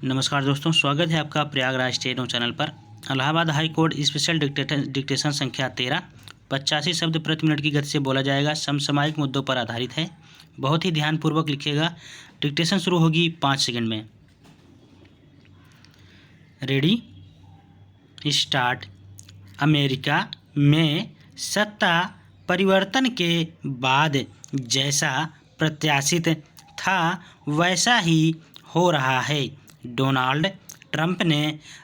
नमस्कार दोस्तों, स्वागत है आपका प्रयागराज स्टेनो चैनल पर। Allahabad high court special dictation संख्या 13 85 शब्द प्रति मिनट की गति से बोला जाएगा। समसामयिक मुद्दों पर आधारित है। बहुत ही ध्यानपूर्वक लिखिएगा। डिक्टेशन शुरू होगी 5 सेकंड में। Ready start. अमेरिका में सत्ता परिवर्तन के बाद जैसा प्रत्याशित था वैसा ही हो रहा है। डोनाल्ड ट्रंप ने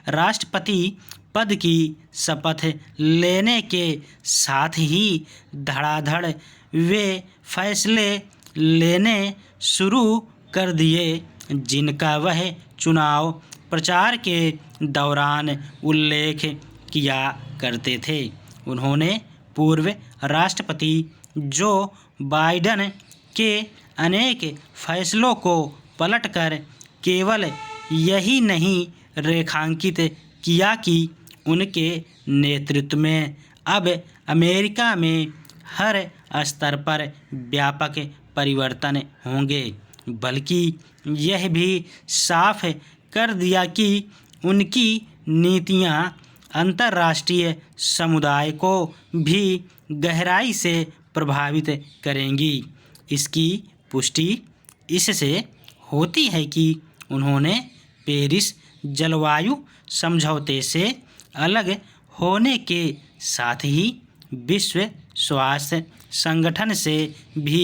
राष्ट्रपति पद की शपथ लेने के साथ ही धड़ाधड़ वे फैसले लेने शुरू कर दिए जिनका वह चुनाव प्रचार के दौरान उल्लेख किया करते थे। उन्होंने पूर्व राष्ट्रपति जो बाइडेन के अनेक फैसलों को पलटकर केवल यही नहीं रेखांकित किया कि उनके नेतृत्व में अब अमेरिका में हर स्तर पर व्यापक परिवर्तन होंगे, बल्कि यह भी साफ कर दिया कि उनकी नीतियां अंतर्राष्ट्रीय समुदाय को भी गहराई से प्रभावित करेंगी। इसकी पुष्टि इससे होती है कि उन्होंने पेरिस जलवायु समझौते से अलग होने के साथ ही विश्व स्वास्थ्य संगठन से भी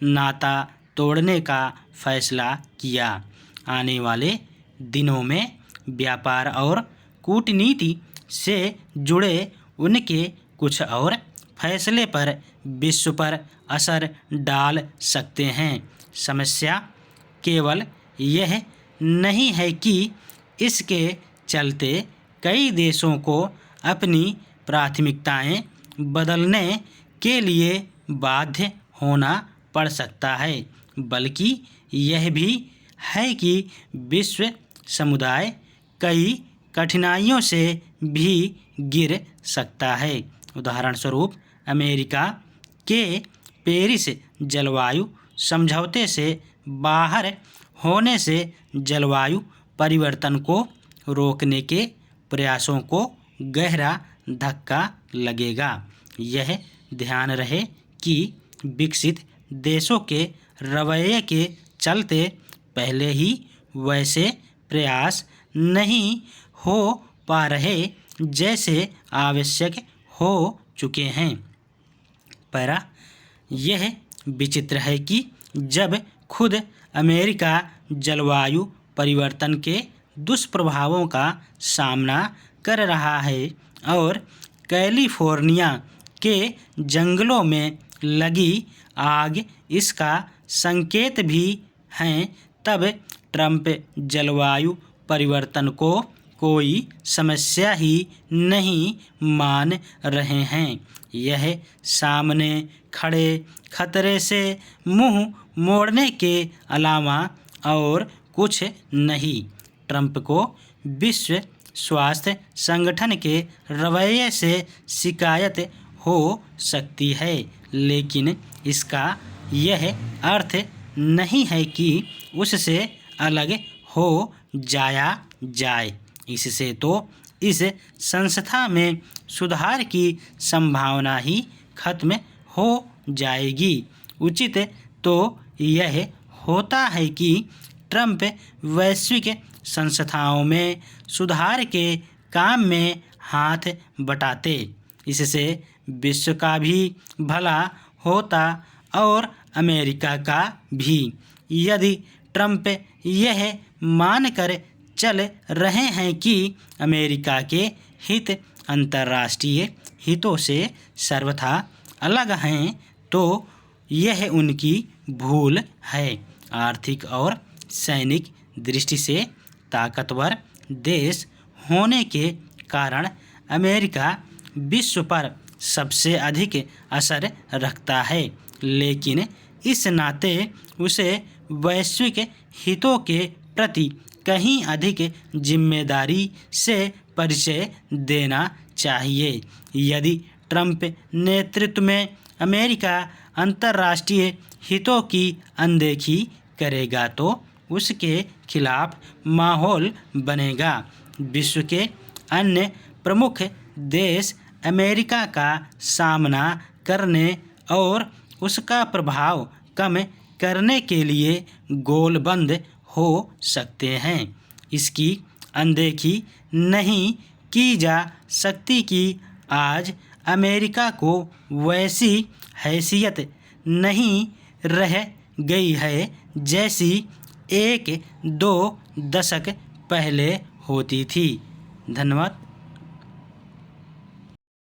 नाता तोड़ने का फैसला किया। आने वाले दिनों में व्यापार और कूटनीति से जुड़े उनके कुछ और फैसले पर विश्व पर असर डाल सकते हैं। समस्या केवल यह नहीं है कि इसके चलते कई देशों को अपनी प्राथमिकताएं बदलने के लिए बाध्य होना पड़ सकता है, बल्कि यह भी है कि विश्व समुदाय कई कठिनाइयों से भी गिर सकता है। उदाहरण स्वरूप अमेरिका के पेरिस जलवायु समझौते से बाहर होने से जलवायु परिवर्तन को रोकने के प्रयासों को गहरा धक्का लगेगा। यह ध्यान रहे कि विकसित देशों के रवैये के चलते पहले ही वैसे प्रयास नहीं हो पा रहे जैसे आवश्यक हो चुके हैं। पैरा यह विचित्र है कि जब खुद अमेरिका जलवायु परिवर्तन के दुष्प्रभावों का सामना कर रहा है और कैलिफोर्निया के जंगलों में लगी आग इसका संकेत भी हैं, तब ट्रंप जलवायु परिवर्तन को कोई समस्या ही नहीं मान रहे हैं। यह सामने खड़े खतरे से मुंह मोड़ने के अलावा और कुछ नहीं। ट्रंप को विश्व स्वास्थ्य संगठन के रवैये से शिकायत हो सकती है, लेकिन इसका यह अर्थ नहीं है कि उससे अलग हो जाया जाए। इससे तो इस संस्था में सुधार की संभावना ही खत्म हो जाएगी। उचित तो यह होता है कि ट्रंप वैश्विक संस्थाओं में सुधार के काम में हाथ बटाते। इससे विश्व का भी भला होता और अमेरिका का भी। यदि ट्रंप यह मानकर चल रहे हैं कि अमेरिका के हित अंतर्राष्ट्रीय हितों से सर्वथा अलग हैं, तो यह उनकी भूल है। आर्थिक और सैनिक दृष्टि से ताकतवर देश होने के कारण अमेरिका विश्व पर सबसे अधिक असर रखता है, लेकिन इस नाते उसे वैश्विक हितों के प्रति कहीं अधिक जिम्मेदारी से परिचय देना चाहिए। यदि ट्रंप नेतृत्व में अमेरिका अंतर्राष्ट्रीय हितों की अनदेखी करेगा तो उसके खिलाफ माहौल बनेगा। विश्व के अन्य प्रमुख देश अमेरिका का सामना करने और उसका प्रभाव कम करने के लिए गोलबंद हो सकते हैं। इसकी अनदेखी नहीं की जा सकती कि आज अमेरिका को वैसी हैसियत नहीं रह गई है जैसी 1-2 दशक पहले होती थी। धन्यवाद।